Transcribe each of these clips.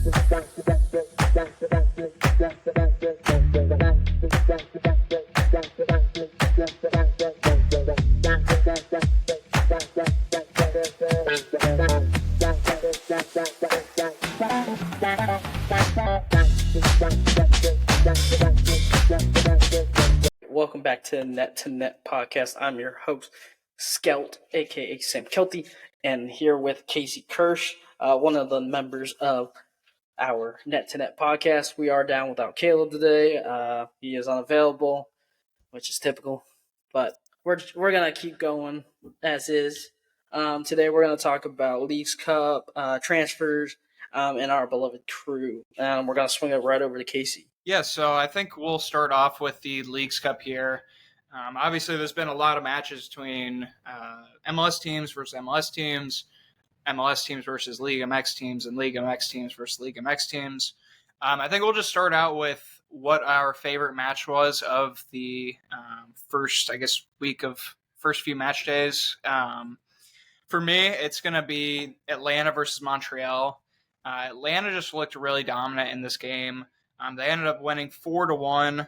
Welcome back to Net to Net podcast. I'm your host, Skelt, aka Sam Kelty, and here with Casey Kirsch, one of the members of our Net to Net podcast. We are down without Caleb today. He is unavailable, which is typical, but we're gonna keep going as is. Today we're gonna talk about Leagues Cup, transfers, and our beloved Crew. We're gonna swing it right over to Casey. Yeah, so I think we'll start off with the Leagues Cup here. Obviously, there's been a lot of matches between MLS teams versus MLS teams versus Liga MX teams, and Liga MX teams versus Liga MX teams. I think we'll just start out with what our favorite match was of the first few match days. For me, it's going to be Atlanta versus Montreal. Atlanta just looked really dominant in this game. They ended up winning 4-1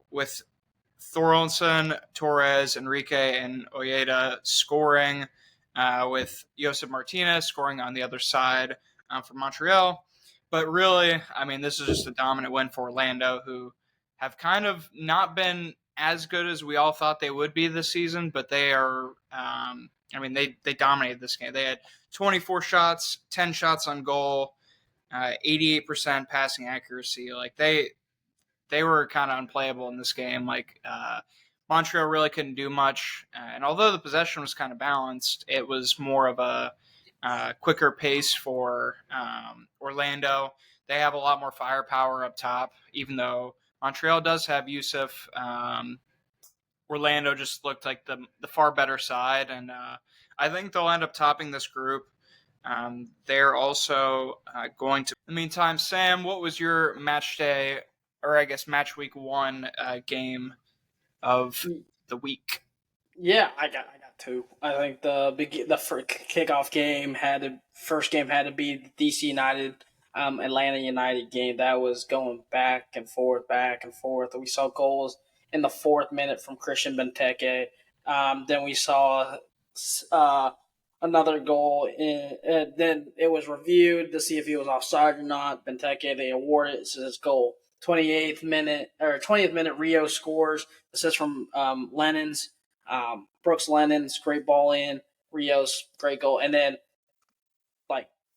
with Thorolfsson, Torres, Enrique, and Ojeda scoring, with Josef Martinez scoring on the other side for Montreal. But really, I mean, this is just a dominant win for Orlando, who have kind of not been as good as we all thought they would be this season, but they are, they dominated this game. They had 24 shots, 10 shots on goal, 88% passing accuracy. Like they were kind of unplayable in this game. Montreal really couldn't do much. And although the possession was kind of balanced, it was more of a quicker pace for Orlando. They have a lot more firepower up top, even though Montreal does have Yusuf. Orlando just looked like the far better side. And I think they'll end up topping this group. They're also going to. In the meantime, Sam, what was your match day, or I guess match week 1 game of the week? Yeah, I got two. I think the first kickoff game first game had to be the DC United Atlanta United game. That was going back and forth. We saw goals in the 4th minute from Christian Benteke. Then we saw another goal, then it was reviewed to see if he was offside or not. Benteke, they awarded it to his goal. 20th minute, Rio scores. This is from Brooks Lennon's great ball in, Rio's great goal. And then,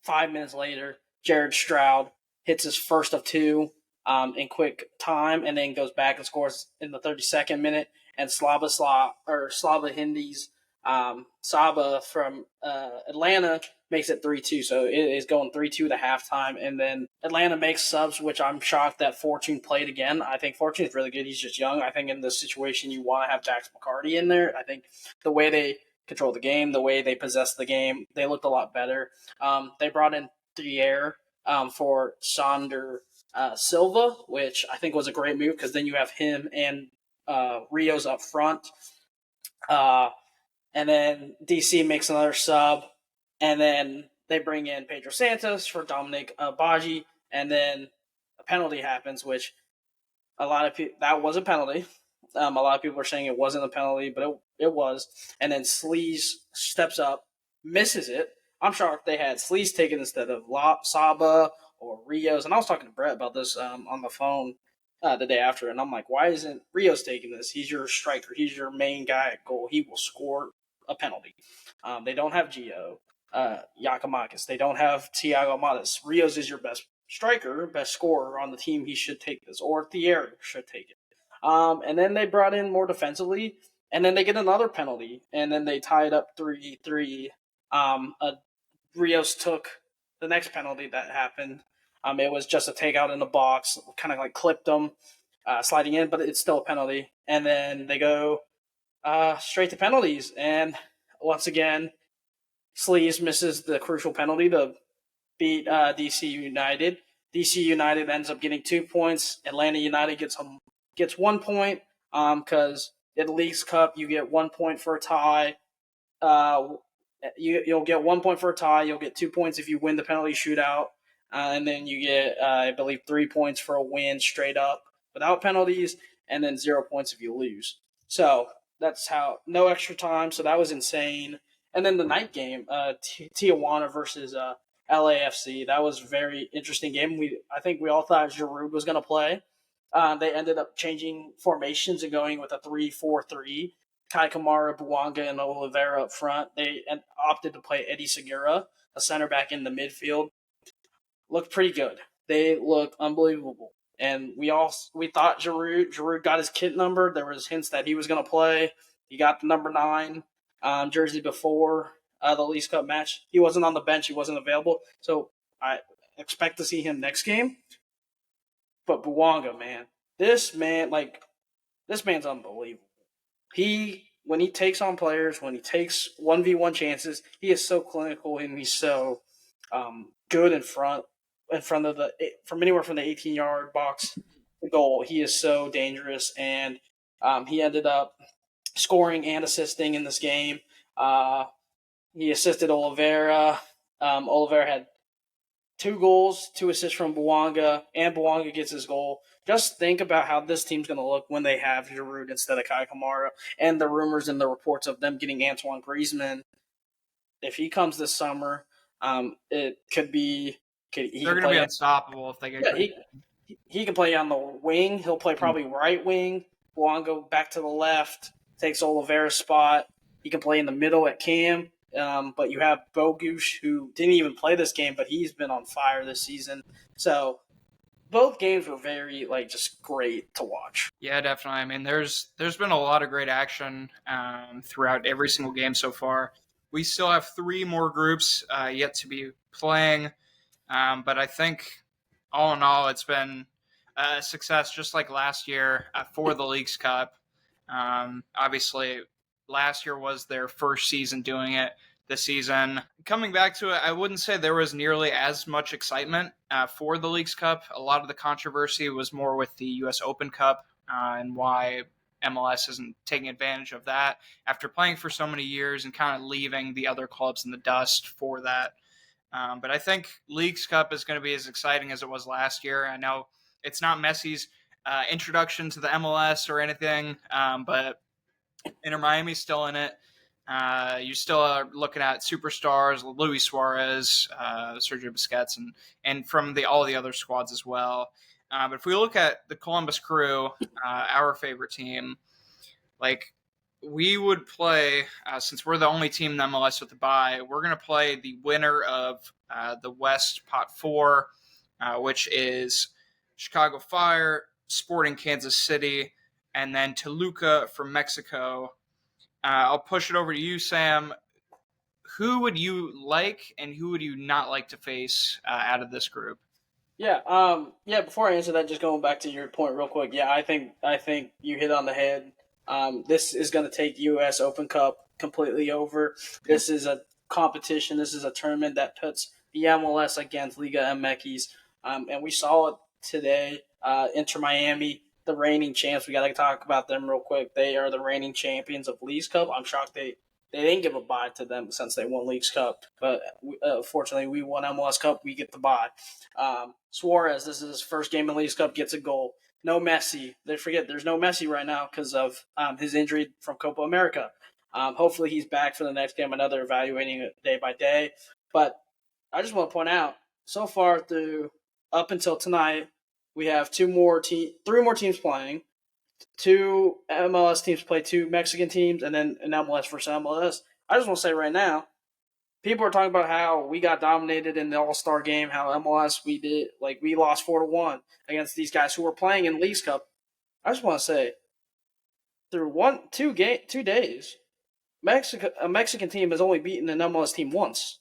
5 minutes later, Jared Stroud hits his first of 2 in quick time, and then goes back and scores in the 32nd minute. And Slava Hindi's Saba from Atlanta makes it 3-2, so it is going 3-2 to halftime, and then Atlanta makes subs, which I'm shocked that Fortune played again. I think Fortune is really good. He's just young. I think in this situation you want to have Dax McCarty in there. I think the way they control the game, the way they possess the game, they looked a lot better. They brought in Thier for Sonder Silva, which I think was a great move, because then you have him and Rios up front. And then DC makes another sub, and then they bring in Pedro Santos for Dominic Baji, and then a penalty happens, which a lot of people, that was a penalty. A lot of people are saying it wasn't a penalty, but it was. And then Sleaze steps up, misses it. I'm shocked they had Sleaze taken instead of Saba or Rios. And I was talking to Brett about this on the phone the day after, and I'm like, why isn't Rios taking this? He's your striker. He's your main guy at goal. He will score a penalty. They don't have Gio Giacomakis. They don't have Thiago Matas. Rios is your best striker, best scorer on the team. He should take this, or Thier should take it. And then they brought in more defensively, and then they get another penalty, and then they tie it up 3-3. Rios took the next penalty that happened. It was just a takeout in the box, kind of clipped them, sliding in, but it's still a penalty. And then they go straight to penalties, and once again, Sleaze misses the crucial penalty to beat DC United. DC United ends up getting 2 points. Atlanta United gets 1 point, because in the Leagues Cup you get 1 point for a tie. You'll get 1 point for a tie. You'll get 2 points if you win the penalty shootout. and then you get, I believe, 3 points for a win straight up without penalties, and then 0 points if you lose. So that's how no extra time. So that was insane. And then the night game, Tijuana versus LAFC. That was a very interesting game. I think we all thought Giroud was going to play. They ended up changing formations and going with a 3-4-3. Kai Kamara, Buanga, and Oliveira up front. They opted to play Eddie Segura, a center back in the midfield. Looked pretty good. They look unbelievable. And we thought Giroud got his kit number. There was hints that he was going to play. He got the number 9 jersey before the Leagues Cup match. He wasn't on the bench. He wasn't available. So I expect to see him next game. But Buanga, man, this man's unbelievable. When he takes on players, when he takes 1v1 chances, he is so clinical and he's so good in front of from anywhere from the 18-yard box to goal. He is so dangerous, and he ended up scoring and assisting in this game. He assisted Oliveira. Oliveira had 2 goals, 2 assists from Buanga, and Buanga gets his goal. Just think about how this team's going to look when they have Giroud instead of Kai Kamara, and the rumors and the reports of them getting Antoine Griezmann. If he comes this summer, it could be. They're going to be unstoppable if they get. Yeah, he can play on the wing. He'll play probably right wing. Buanga back to the left, takes Oliveira's spot. He can play in the middle at Cam. But you have Bogusz, who didn't even play this game, but he's been on fire this season. So both games were very just great to watch. Yeah, definitely. I mean, there's been a lot of great action throughout every single game so far. We still have 3 more groups yet to be playing, but I think all in all, it's been a success, just like last year for the Leagues Cup. Obviously, last year was their first season doing it. This season, coming back to it, I wouldn't say there was nearly as much excitement for the Leagues Cup. A lot of the controversy was more with the U.S. Open Cup and why MLS isn't taking advantage of that after playing for so many years and kind of leaving the other clubs in the dust for that. But I think Leagues Cup is going to be as exciting as it was last year. I know it's not Messi's introduction to the MLS or anything, but Inter Miami's still in it. You still are looking at superstars, Luis Suarez, Sergio Busquets, and from all the other squads as well. But if we look at the Columbus Crew, our favorite team, we would play, since we're the only team in the MLS with the bye, we're going to play the winner of the West Pot 4, which is Chicago Fire, Sporting Kansas City, and then Toluca from Mexico. I'll push it over to you, Sam. Who would you like and who would you not like to face out of this group? Yeah, before I answer that, just going back to your point real quick. Yeah, I think you hit on the head. This is going to take U.S. Open Cup completely over. This is a competition. This is a tournament that puts the MLS against Liga MX. And we saw it today. Inter Miami, the reigning champs. We got to talk about them real quick. They are the reigning champions of Leagues Cup. I'm shocked they didn't give a bye to them since they won Leagues Cup. But fortunately, we won MLS Cup. We get the bye. Suarez, this is his first game in Leagues Cup, gets a goal. No Messi. They forget there's no Messi right now because of his injury from Copa America. Hopefully he's back for the next game. I know they're evaluating it day by day. But I just want to point out, so far up until tonight, we have 3 more teams playing. 2 MLS teams play 2 Mexican teams, and then an MLS versus MLS. I just want to say right now, people are talking about how we got dominated in the All-Star game, how MLS we lost 4-1 against these guys who were playing in Leagues Cup. I just want to say, through 2 days, a Mexican team has only beaten an MLS team once,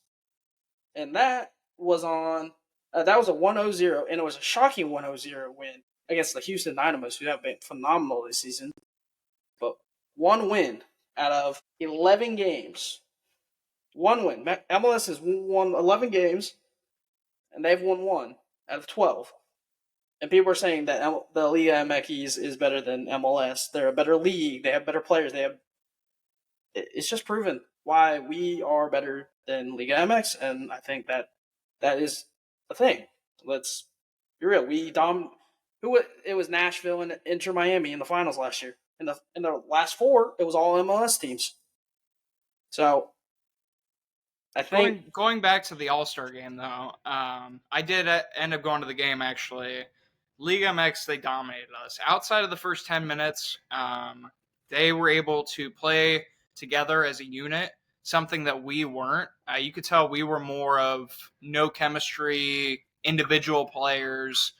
and that was a 1-0, and it was a shocking 1-0 win against the Houston Dynamos, who have been phenomenal this season. But 1 win out of 11 games. 1 win. MLS has won 11 games, and they've won 1 out of 12. And people are saying that the Liga MX is better than MLS. They're a better league. They have better players. It's just proven why we are better than Liga MX, and I think that is a thing. Let's be real. It was Nashville and Inter Miami in the finals last year. In the last four, it was all MLS teams. So I think Going back to the All-Star game, though, I did end up going to the game, actually. Liga MX, they dominated us. Outside of the first 10 minutes, they were able to play together as a unit, something that we weren't. You could tell we were more of no chemistry, individual players,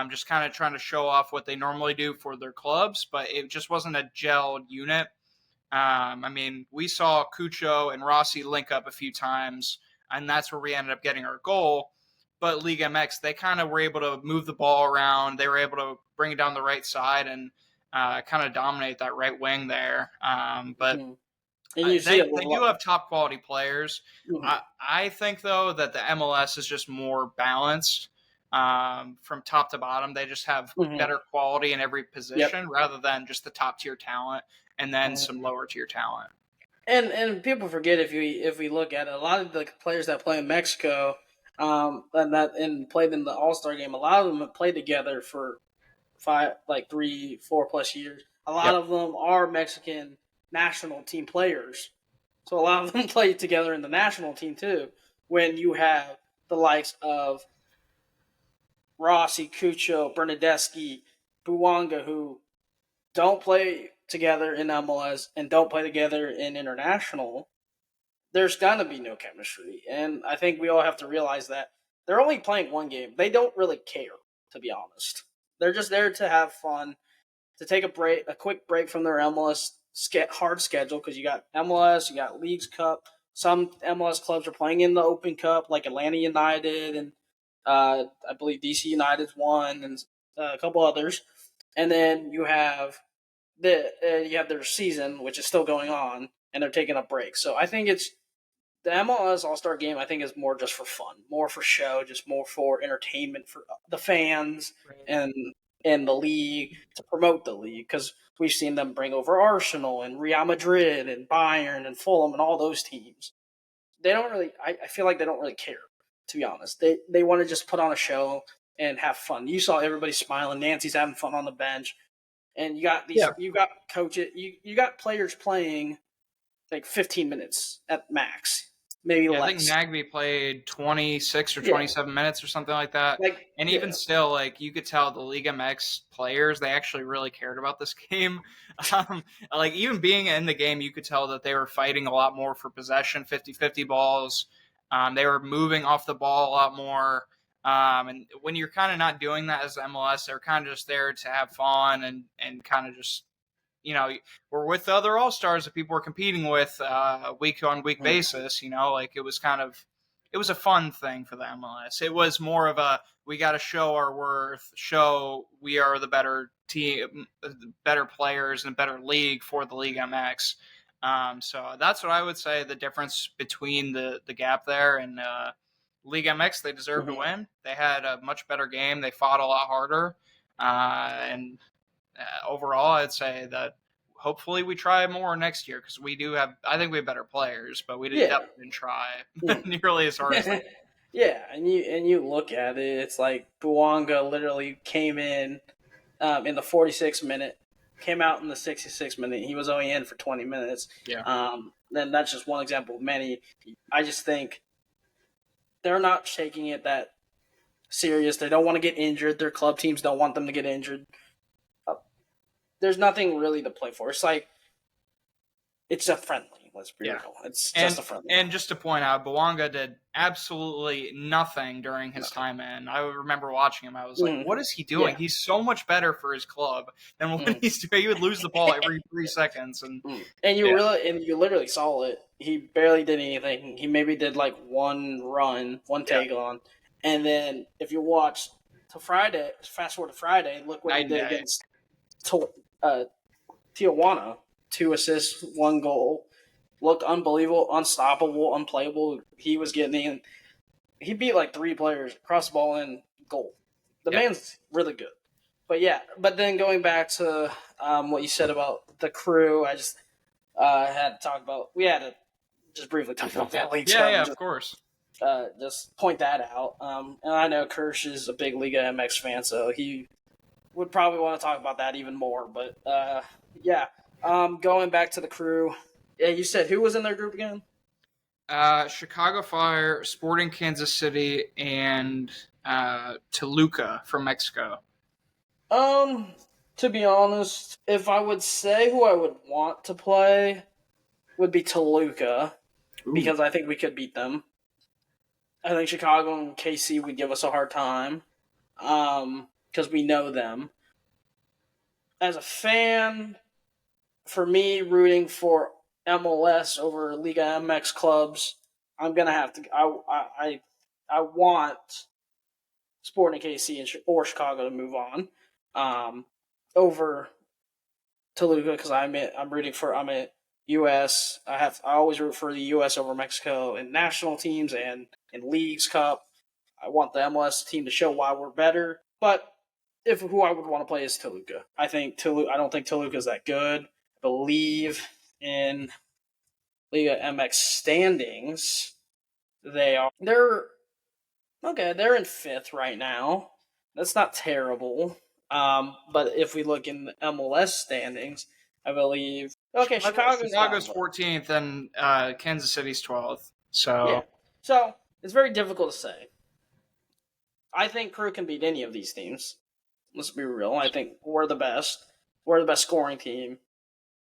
just kind of trying to show off what they normally do for their clubs, but it just wasn't a gelled unit. I mean, we saw Cucho and Rossi link up a few times, and that's where we ended up getting our goal. But League MX, they kind of were able to move the ball around. They were able to bring it down the right side and kind of dominate that right wing there. But and you see they do have top quality players. Mm-hmm. I think, though, that the MLS is just more balanced from top to bottom. They just have better quality in every position rather than just the top tier talent and then some lower tier talent. And people forget if we look at it, a lot of the players that play in Mexico, and played in the All-Star game, a lot of them have played together for 3, 4+ years. A lot of them are Mexican national team players, so a lot of them play together in the national team too. When you have the likes of Rossi, Cucho, Bernadeschi, Buwanga, who don't play together in MLS and don't play together in international, there's gonna be no chemistry. And I think we all have to realize that they're only playing one game. They don't really care, to be honest. They're just there to have fun, to take a quick break from their MLS hard schedule, because you got MLS, you got Leagues Cup. Some MLS clubs are playing in the Open Cup, like Atlanta United and I believe DC United's one, and a couple others. And then you have their season, which is still going on, and they're taking a break. So I think it's the MLS All-Star Game. I think is more just for fun, more for show, just more for entertainment for the fans and the league, to promote the league, because we've seen them bring over Arsenal and Real Madrid and Bayern and Fulham and all those teams. They don't really. I feel like they don't really care, to be honest. They want to just put on a show and have fun. You saw everybody smiling. Nancy's having fun on the bench. And you got you got coaches, you got players playing like 15 minutes at max, maybe less. I think Nagby played 26 or 27 minutes or something like that. Even still, like, you could tell the Liga MX players, they actually really cared about this game. Like, even being in the game, you could tell that they were fighting a lot more for possession, 50-50 balls. They were moving off the ball a lot more. And when you're kind of not doing that as MLS, they're kind of just there to have fun and kind of just, we're with the other All-Stars that people were competing with week on week basis, like it was a fun thing for the MLS. It was more of we got to show our worth, show we are the better team, better players, and a better league for the League MX. So that's what I would say the difference between the gap there. And League MX, they deserve to win. They had a much better game. They fought a lot harder. And overall, I'd say that hopefully we try more next year, because I think we have better players, but we definitely didn't try nearly as hard as they did. Yeah, and you look at it, it's like Buwanga literally came in the 46th minute, came out in the 66th minute. He was only in for 20 minutes. Yeah. Then that's just one example of many. I just think they're not taking it that serious. They don't want to get injured. Their club teams don't want them to get injured. There's nothing really to play for. It's like, it's a friendly. Let's be real. It's just a friendly. And just to point out, Buwanga did absolutely nothing during his time in. I remember watching him. I was like, what is he doing? Yeah. He's so much better for his club than when he's doing. He would lose the ball every 3 seconds. And you literally saw it. He barely did anything. He maybe did like one run, one take on. And then if you watch fast forward to Friday, look what he did against Tijuana. 2 assists, 1 goal. Looked unbelievable, unstoppable, unplayable. He was getting in. He beat like 3 players, cross the ball in, goal. The man's really good. But then going back to what you said about the Crew, I just we had to just briefly talk about that league. Yeah, of course. just point that out. And I know Kirsch is a big Liga MX fan, so he would probably want to talk about that even more. But yeah, going back to the Crew. Yeah, you said who was in their group again? Chicago Fire, Sporting Kansas City, and Toluca from Mexico. To be honest, if I would say who I would want to play, would be Toluca, because I think we could beat them. I think Chicago and KC would give us a hard time, because we know them. As a fan, for me, rooting for MLS over Liga MX clubs, I'm gonna have to. I want Sporting KC or Chicago to move on, over Toluca, because I'm a U.S. I always root for the U.S. over Mexico in national teams and in Leagues Cup. I want the MLS team to show why we're better, but if who I would want to play is Toluca. I don't think Toluca is that good. I believe in Liga MX standings, they're okay. They're in fifth right now. That's not terrible. But if we look in the MLS standings, I believe Chicago's 14th and Kansas City's 12th. So yeah, so it's very difficult to say. I think Crew can beat any of these teams. Let's be real. I think we're the best. We're the best scoring team.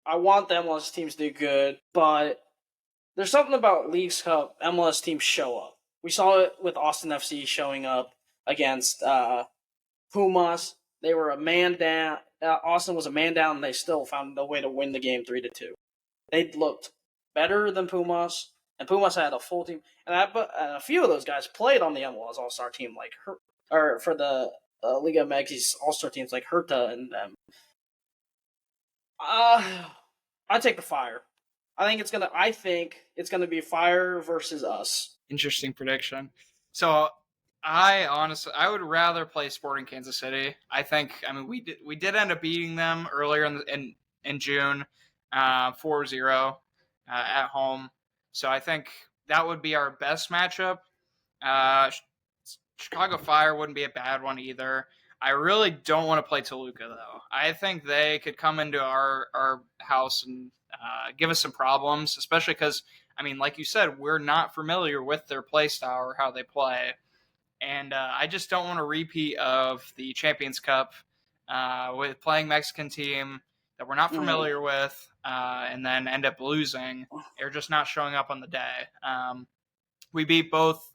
I want the MLS teams to do good, but there's something about Leagues Cup MLS teams show up. We saw it with Austin FC showing up against Pumas. They were a man down. Austin was a man down, and they still found a way to win the game 3-2. They looked better than Pumas, and Pumas had a full team. And a few of those guys played on the MLS All-Star team, or for the Liga MX All-Star teams like Herta and them. I take the Fire. I think it's gonna be Fire versus us. Interesting prediction. So I would rather play Sporting Kansas City. We did end up beating them earlier in June, 4-0 at home. So I think that would be our best matchup. Chicago Fire wouldn't be a bad one either. I really don't want to play Toluca, though. I think they could come into our house and give us some problems, especially because, like you said, we're not familiar with their play style or how they play. And I just don't want a repeat of the Champions Cup with playing Mexican team that we're not familiar with and then end up losing or just not showing up on the day. We beat both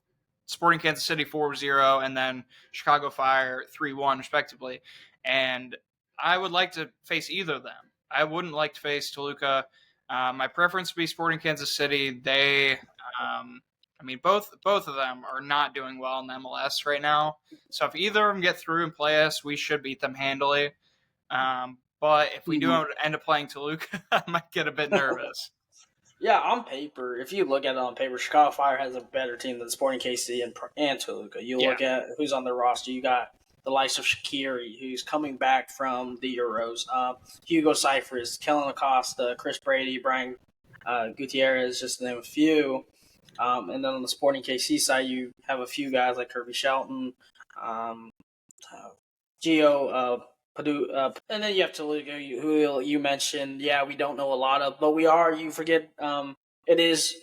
Sporting Kansas City 4-0 and then Chicago Fire 3-1 respectively. And I would like to face either of them. I wouldn't like to face Toluca. My preference would be Sporting Kansas City. Both of them are not doing well in the MLS right now. So if either of them get through and play us, we should beat them handily. But if we do end up playing Toluca, I might get a bit nervous. Yeah, on paper, if you look at it on paper, Chicago Fire has a better team than Sporting KC and Toluca. You look at who's on their roster. You got the likes of Shaqiri, who's coming back from the Euros. Hugo Cyphers, Kellen Acosta, Chris Brady, Brian Gutierrez, just to name a few. And then on the Sporting KC side, you have a few guys like Kirby Shelton, Gio Padu, and then you have Toluca, who you mentioned. Yeah, we don't know a lot of, but we are. You forget, it is.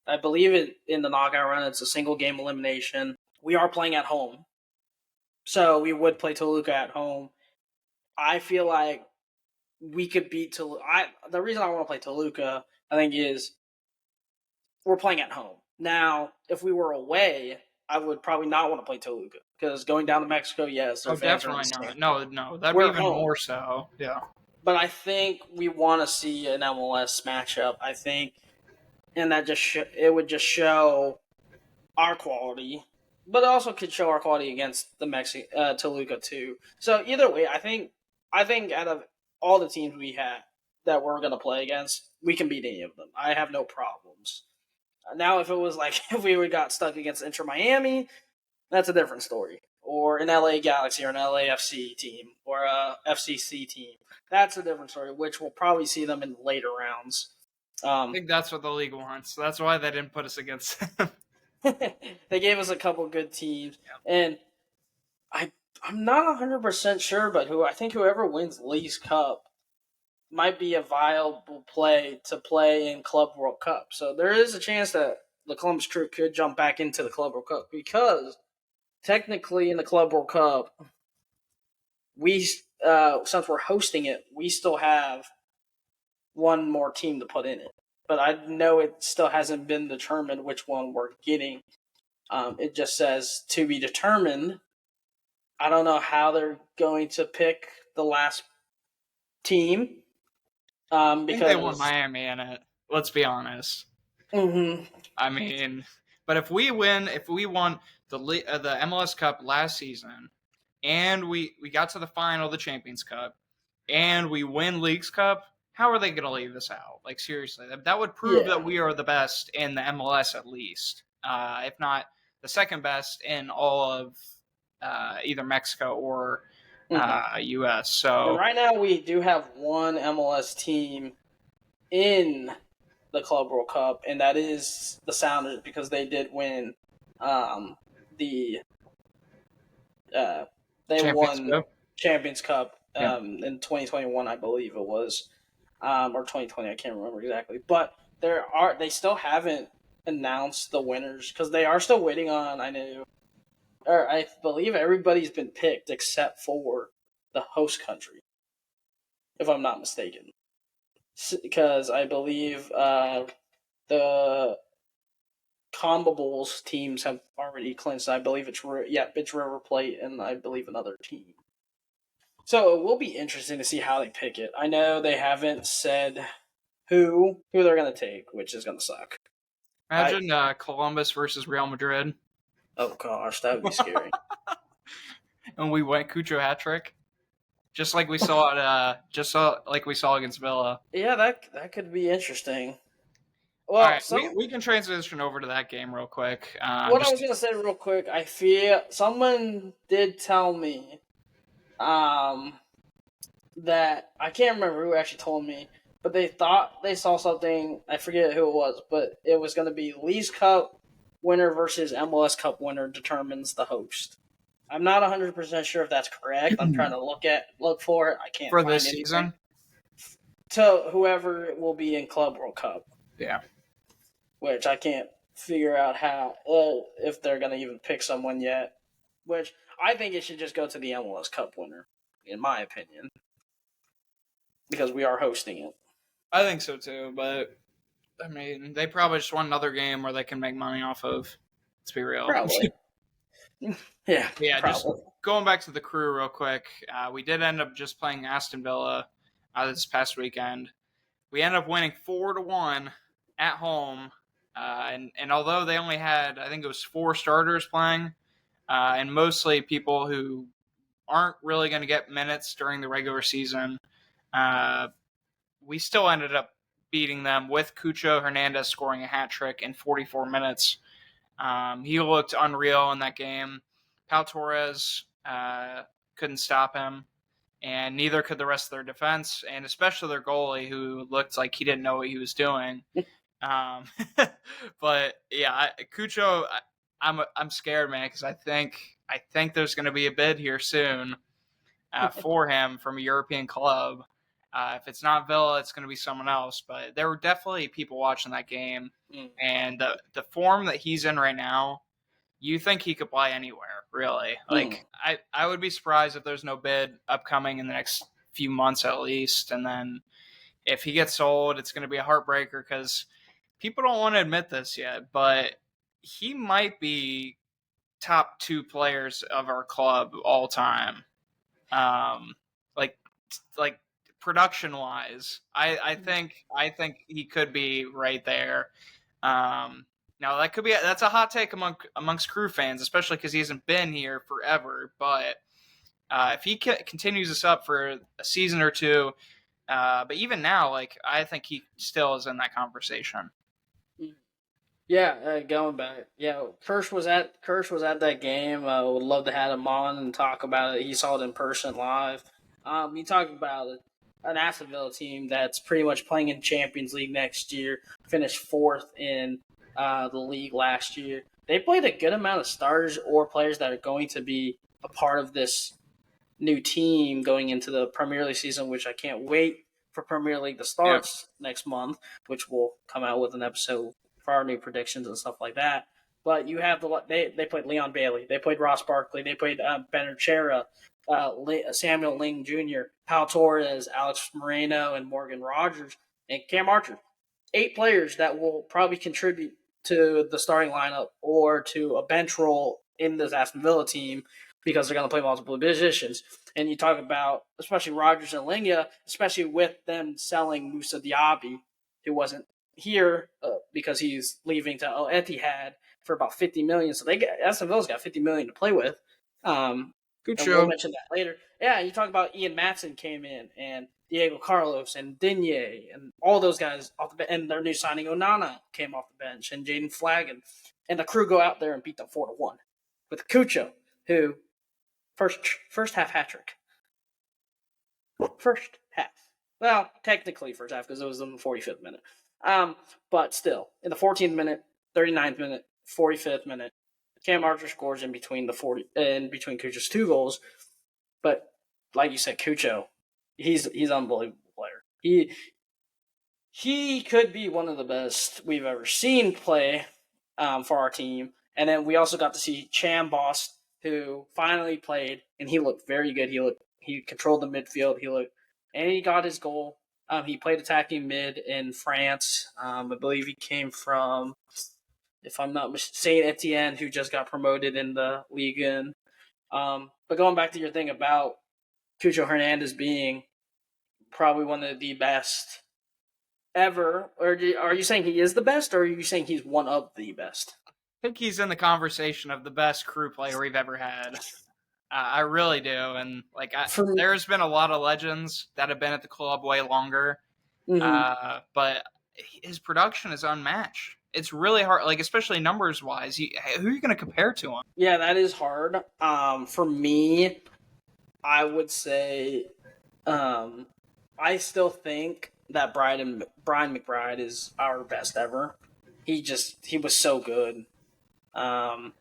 I believe it in the knockout run. It's a single game elimination. We are playing at home, so we would play Toluca at home. I feel like we could beat Toluca. The reason I want to play Toluca, I think, is we're playing at home. Now, if we were away, I would probably not want to play Toluca because going down to Mexico, yes. Definitely not. No, that'd be even more so. Yeah. But I think we want to see an MLS matchup. I think, and that it would just show our quality, but it also could show our quality against the Toluca too. So either way, I think out of all the teams we had that we're going to play against, we can beat any of them. I have no problems. Now, if it was like if we got stuck against Inter Miami, that's a different story. Or an LA Galaxy or an LAFC team or a FCC team, that's a different story. Which we'll probably see them in later rounds. I think that's what the league wants. So that's why they didn't put us against them. They gave us a couple good teams, and I'm not 100% sure, but I think whoever wins League's Cup might be a viable play to play in Club World Cup. So there is a chance that the Columbus Crew could jump back into the Club World Cup because technically in the Club World Cup, we since we're hosting it, we still have one more team to put in it. But I know it still hasn't been determined which one we're getting. It just says to be determined. I don't know how they're going to pick the last team. I think they want Miami in it. Let's be honest. Mm-hmm. I mean, but if we won the MLS Cup last season, and we got to the final of the Champions Cup, and we win Leagues Cup, how are they going to leave this out? Like, seriously, that would prove that we are the best in the MLS at least, if not the second best in all of either Mexico or U.S. So and right now we do have one MLS team in the Club World Cup, and that is the Sounders because they did win they won Champions Cup in 2021, I believe it was, or 2020. I can't remember exactly, but they still haven't announced the winners because they are still waiting on. I believe everybody's been picked except for the host country, if I'm not mistaken, because I believe the CONMEBOL teams have already clinched. I believe it's River Plate and I believe another team. So it will be interesting to see how they pick it. I know they haven't said who they're going to take, which is going to suck. Imagine Columbus versus Real Madrid. Oh gosh, that would be scary. And we went Cucho hat trick, just like we saw against Villa. Yeah, that could be interesting. Well, all right, we can transition over to that game real quick. I was going to say real quick, I feel someone did tell me that I can't remember who actually told me, but they thought they saw something. I forget who it was, but it was going to be Leagues Cup winner versus MLS Cup winner determines the host. I'm not 100% sure if that's correct. I'm trying to look for it. I can't for find this season. To whoever will be in Club World Cup. Yeah. Which I can't figure out how if they're going to even pick someone yet. Which I think it should just go to the MLS Cup winner, in my opinion, because we are hosting it. I think so too, but I mean, they probably just want another game where they can make money off of. Let's be real. Probably. Yeah. Probably. Just going back to the Crew real quick. We did end up just playing Aston Villa this past weekend. We ended up winning 4-1 at home, and although they only had, I think it was 4 starters playing, and mostly people who aren't really going to get minutes during the regular season, we still ended up beating them with Cucho Hernandez scoring a hat trick in 44 minutes. He looked unreal in that game. Pau Torres couldn't stop him, and neither could the rest of their defense, and especially their goalie, who looked like he didn't know what he was doing. But yeah, Cucho, I'm scared, man, because I think there's going to be a bid here soon for him from a European club. If it's not Villa, it's going to be someone else. But there were definitely people watching that game, and the form that he's in right now, you think he could play anywhere, really. Like I would be surprised if there's no bid upcoming in the next few months at least. And then if he gets sold, it's going to be a heartbreaker because people don't want to admit this yet, but he might be top 2 players of our club all time. Like production wise, I think he could be right there. Now that's a hot take amongst Crew fans, especially because he hasn't been here forever. But if he continues this up for a season or two, but even now, like I think he still is in that conversation. Yeah, going back. Yeah, Kirsch was at that game. Would love to have him on and talk about it. He saw it in person live. He talked about an Aston Villa team that's pretty much playing in Champions League next year. Finished 4th in the league last year. they played a good amount of starters or players that are going to be a part of this new team going into the Premier League season, which I can't wait for Premier League to start next month, which will come out with an episode for our new predictions and stuff like that. But you have they played Leon Bailey, they played Ross Barkley, they played Benachera, Samuel Ling Jr., Pau Torres, Alex Moreno, and Morgan Rogers, and Cam Archer. 8 players that will probably contribute to the starting lineup or to a bench role in this Aston Villa team because they're going to play multiple positions. And you talk about, especially Rogers and Linga, especially with them selling Moussa Diaby, who wasn't here because he's leaving to Al Etihad for about $50 million. So Aston Villa's got $50 million to play with. Good and show. We'll mention that later. Yeah, you talk about Ian Matson came in, and Diego Carlos and Digne and all those guys off the bench, and their new signing Onana came off the bench, and Jaden Flanagan, and the Crew go out there and beat them 4-1 with Cucho, who first half hat trick. First half. Well, technically first half because it was in the 45th minute. But still, in the 14th minute, 39th minute, 45th minute, Cam Archer scores in between between Cucho's 2 goals. But like you said, Cucho, he's an unbelievable player. He could be one of the best we've ever seen play for our team. And then we also got to see Cham Boss, who finally played, and he looked very good. He controlled the midfield. And he got his goal. He played attacking mid in France. I believe he came from, if I'm not mistaken, Saint Etienne, who just got promoted in the Ligue 1. But going back to your thing about Cucho Hernandez being probably one of the best ever, or are you saying he is the best, or are you saying he's one of the best? I think he's in the conversation of the best Crew player we've ever had. I really do, and there's been a lot of legends that have been at the club way longer, but his production is unmatched. It's really hard, especially numbers wise. Who are you going to compare to him? Yeah, that is hard. For me, I would say, I still think that Brian McBride is our best ever. He was so good. That's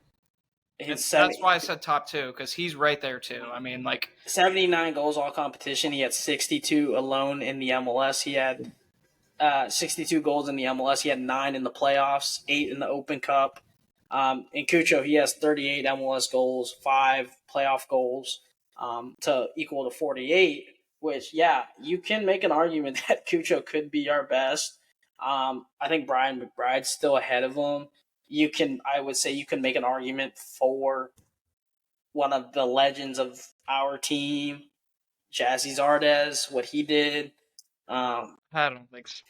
why I said top 2, because he's right there too. I mean, 79 goals all competition. He had 62 alone in the MLS. He had 62 goals in the MLS. He had 9 in the playoffs, 8 in the Open Cup. In Cucho, he has 38 MLS goals, 5 playoff goals to equal to 48, which, yeah, you can make an argument that Cucho could be our best. I think Brian McBride's still ahead of him. I would say you can make an argument for one of the legends of our team, Jazzy Zardes, what he did. I don't think so.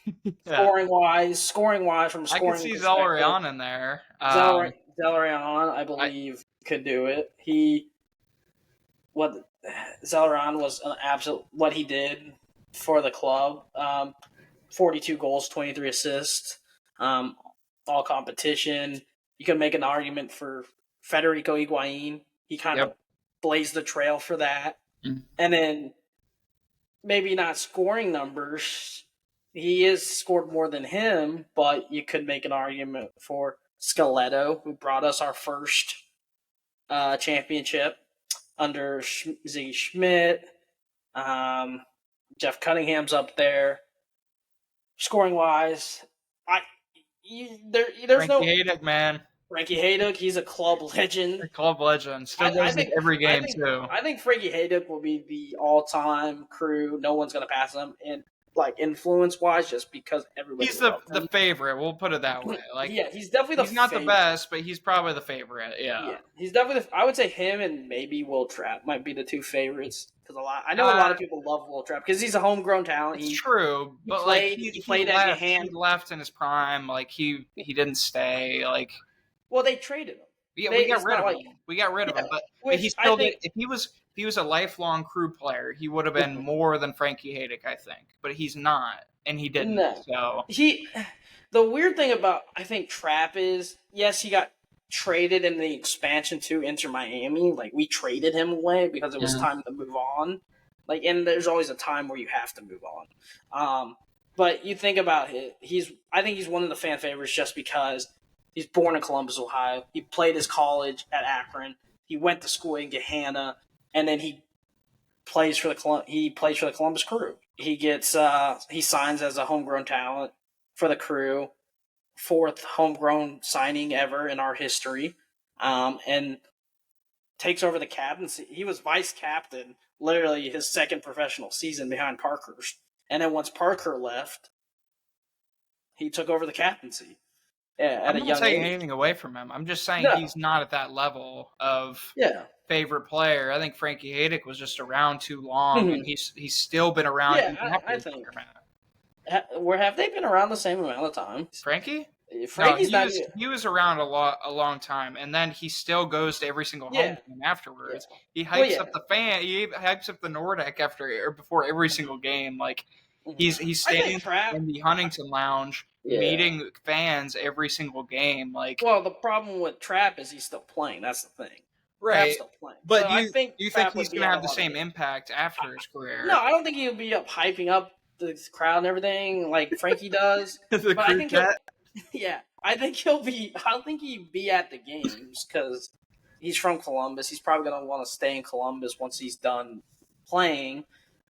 Scoring wise, from scoring. I can see Zelarayan in there. Zelarayan, I believe, could do it. Zelarayan was an absolute, what he did for the club. 42 goals, 23 assists, all competition. You can make an argument for Federico Higuain. He kind of blazed the trail for that. Mm. And then maybe not scoring numbers. He is scored more than him, but you could make an argument for Skeletto, who brought us our first championship under Ziggy Schmidt. Jeff Cunningham's up there. Scoring wise, there's no Hayduck, man. Frankie Hayduck, he's a club legend. Still goes in every game too. I think Frankie Hayduck will be the all-time Crew. No one's gonna pass him in influence-wise, just because everybody. He's the favorite. We'll put it that way. He's definitely he's not the best, but he's probably the favorite. Yeah, he's definitely. I would say him and maybe Will Trapp might be the 2 favorites. Because I know a lot of people love Will Trapp because he's a homegrown talent. It's true, but he played as a hand. He left in his prime. He didn't stay. Well, they traded him. Yeah, we got rid of him. We got rid of him, but he still did. If he was a lifelong Crew player, he would have been more than Frankie Hayduck, I think. But he's not, and he didn't. No. So the weird thing about I think Trapp is, yes, he got traded in the expansion to Inter Miami. We traded him away because it was time to move on. And there's always a time where you have to move on. But you think about it, I think he's one of the fan favorites just because He's born in Columbus, Ohio. He played his college at Akron. He went to school in Gahanna, and then he plays for the Columbus Crew. He signs as a homegrown talent for the Crew, fourth homegrown signing ever in our history, and takes over the captaincy. He was vice captain, literally his second professional season behind Parker's. And then once Parker left, he took over the captaincy at a I'm not young taking age. anything away from him. I'm just saying No. he's not at that level of favorite player. I think Frankie Hayduck was just around too long, and he's still been around. Yeah, I think. Have they been around the same amount of time? Frankie? Frankie's he was around a long time, and then he still goes to every single home game afterwards. Yeah. He hypes up the fan. He hypes up the Nordic before every single game. Like he's staying in the Huntington Lounge, meeting fans every single game. Like, well, the problem with Trapp is he's still playing. That's the thing. Right. Trapp's still playing. But so do you think he's going to have the same impact after his career? No, I don't think he'll be hyping up the crowd and everything like Frankie does. But I think I don't think he'd be at the games because he's from Columbus. He's probably going to want to stay in Columbus once he's done playing,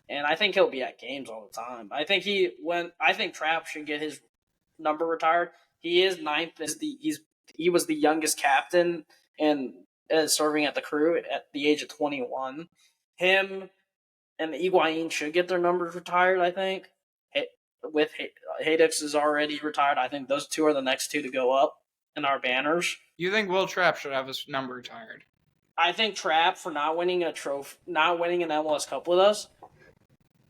and I think he'll be at games all the time. I think Trapp should get his number retired. He is ninth. He was the youngest captain and serving at the Crew at the age of 21. Him and Higuain should get their numbers retired, I think. With Hayduck is already retired. I think those two are the next two to go up in our banners. You think Will Trapp should have his number retired? I think Trapp, for not winning an MLS Cup with us,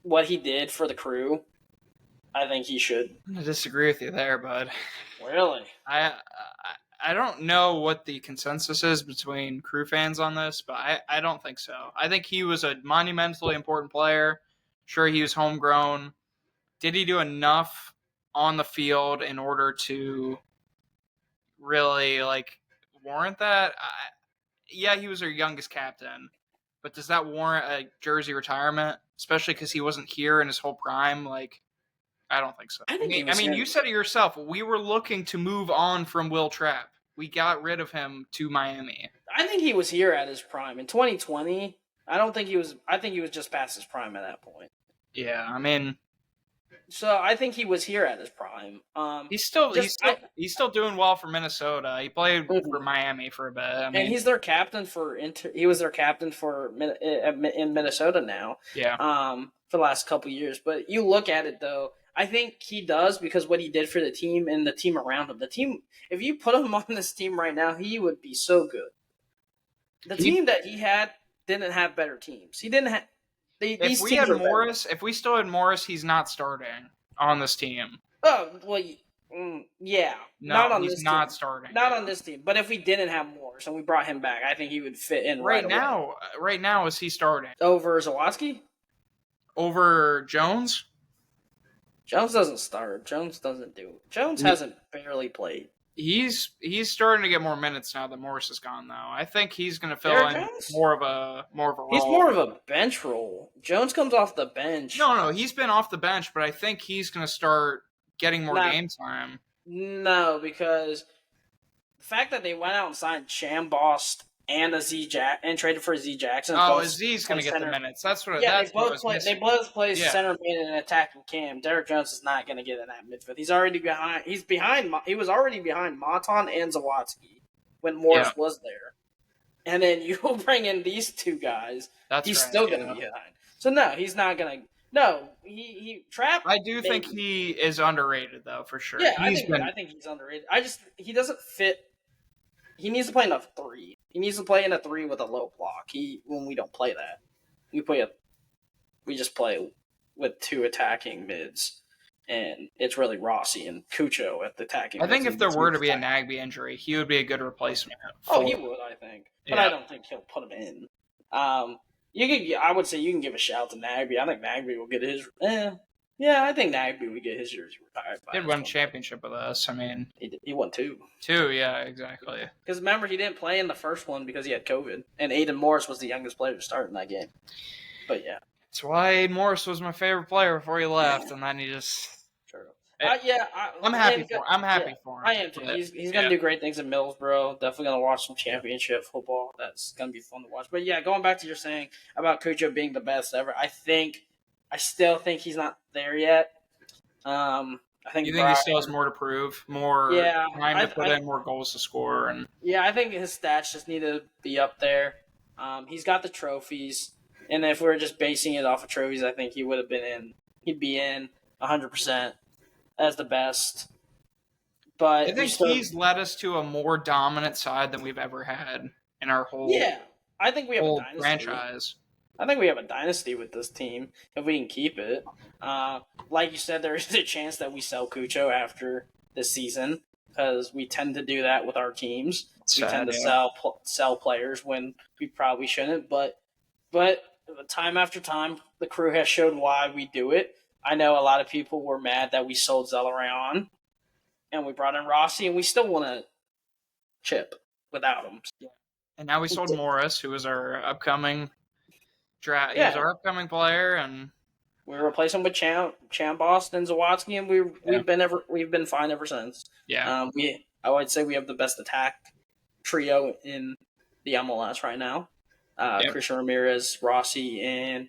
what he did for the Crew, I think he should. I'm going to disagree with you there, bud. Really? I don't know what the consensus is between Crew fans on this, but I don't think so. I think he was a monumentally important player. Sure, he was homegrown. Did he do enough on the field in order to really warrant that? Yeah, he was our youngest captain, but does that warrant a jersey retirement? Especially because he wasn't here in his whole prime. I don't think so. I mean, you said it yourself. We were looking to move on from Will Trapp. We got rid of him to Miami. I think he was here at his prime in 2020. I think he was just past his prime at that point. Yeah, I mean. So I think he was here at his prime. He's still doing well for Minnesota. He played for Miami for a bit. I mean, and he's their captain he was their captain in Minnesota now. Yeah. For the last couple of years, but you look at it though, I think he does because what he did for the team and the team around him. The team, if you put him on this team right now, he would be so good. The team that he had didn't have better teams. He didn't have. If we still had Morris, he's not starting on this team. Oh well, yeah. No, not on he's this not team. starting. Not on this team. But if we didn't have Morris and we brought him back, I think he would fit in right now. Right now, is he starting over Zawadzki? Over Jones? Jones doesn't start. Jones hasn't barely played. He's starting to get more minutes now that Morris is gone, though. I think he's going to fill in more of a role. He's more of a bench role. Jones comes off the bench. No, he's been off the bench, but I think he's going to start getting more game time. No, because the fact that they went out and signed Shambost and and traded for Z Jackson. Oh, Z's going to get the minutes. That's what. Yeah, they both play center mid and attacking cam. Derek Jones is not going to get in that midfield. He's already behind. He was already behind Matan and Zawadzki when Morris was there, and then you bring in these two guys. He's still going to be behind. So no, he's not going to. No, he Trapp. I do think he is underrated though, for sure. Yeah, I think he's underrated. He doesn't fit. He needs to play in a 3. He needs to play in a 3 with a low block. When we don't play that, we just play with 2 attacking mids, and it's really Rossi and Cucho at the attacking. I think if there were to be a Nagbe injury, he would be a good replacement. He would, I think, but I don't think he'll put him in. I would say you can give a shout to Nagbe. I think Nagbe will get his. I think Nagbe would get his jersey retired. He did win a championship with us. I mean, he won 2. 2, yeah, exactly. Because remember, he didn't play in the first one because he had COVID, and Aiden Morris was the youngest player to start in that game. But yeah, that's why Aiden Morris was my favorite player before he left, and then he just. True. I'm happy for. I'm yeah, happy for him. I am too. But, He's gonna do great things in Middlesbrough. Definitely gonna watch some championship football. That's gonna be fun to watch. But yeah, going back to your saying about Cucho being the best ever, I still think he's not there yet. I You think think he Brian. still has more to prove, more Yeah, time to put in, more goals to score, and I think his stats just need to be up there. He's got the trophies, and if we were just basing it off of trophies, I think he would have been in. He'd be in 100% as the best. I But think he's led us to a more dominant side than we've ever had in our yeah, I think we have a whole dynasty. franchise. I think we have a dynasty with this team if we can keep it. Like you said, there is a chance that we sell Cucho after this season because we tend to do that with our teams. We tend to sell players when we probably shouldn't, but time after time, the Crew has showed why we do it. I know a lot of people were mad that we sold Zelarayan and we brought in Rossi, and we still want to chip without him. And now we sold Morris, who was our upcoming draft. Yeah. He was our upcoming player, and we replaced him with Boston, and Zawadzki, and we've been fine ever since. Yeah. I would say we have the best attack trio in the MLS right now. Christian Ramirez, Rossi, and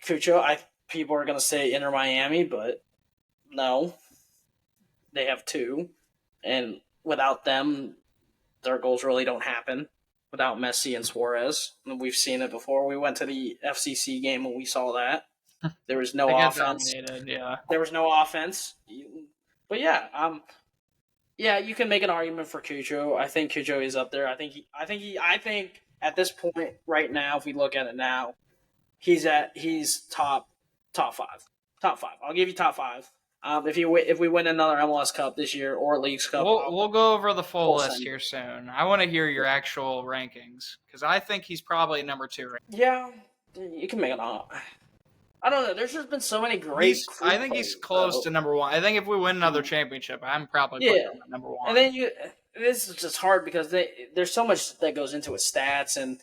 Cucho. People are gonna say Inter Miami, but no, they have two, and without them, their goals really don't happen. Without Messi and Suarez, and we've seen it before. We went to the FCC game and we saw that there was no offense. There was no offense, but yeah, you can make an argument for Cucho. I think Cucho is up there. I think at this point right now, if we look at it now, he's top five. Top five. I'll give you top five. If we win another MLS Cup this year or Leagues Cup, we'll go over the full list here soon. I want to hear your actual rankings because I think he's probably number 2. Yeah, you can make it up. I don't know. There's just been so many great. I think he's close to number 1. I think if we win another championship, I'm probably putting him at number 1. And then this is just hard because there's so much that goes into his stats, and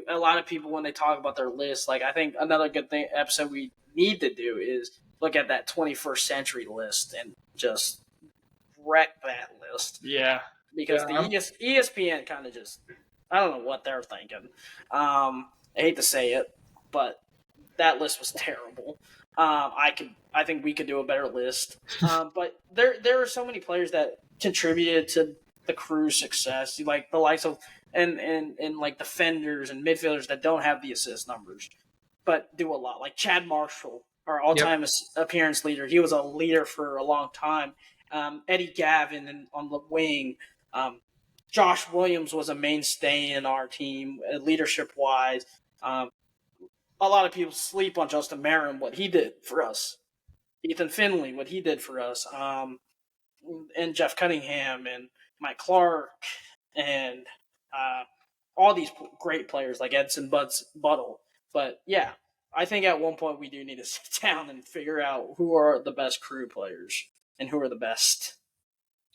a lot of people when they talk about their list, like I think another good episode we need to do is look at that 21st century list and just wreck that list. Yeah, because the ESPN kind of just I don't know what they're thinking. I hate to say it, but that list was terrible. I think we could do a better list. But there are so many players that contributed to the Crew's success, like the likes of and like defenders and midfielders that don't have the assist numbers, but do a lot. Like Chad Marshall, our all-time appearance leader. He was a leader for a long time. Eddie Gavin on the wing. Josh Williams was a mainstay in our team, leadership-wise. A lot of people sleep on Justin Marin, what he did for us. Ethan Finley, what he did for us. And Jeff Cunningham and Mike Clark and all these great players like Edson Buttle. But yeah, I think at one point we do need to sit down and figure out who are the best Crew players and who are the best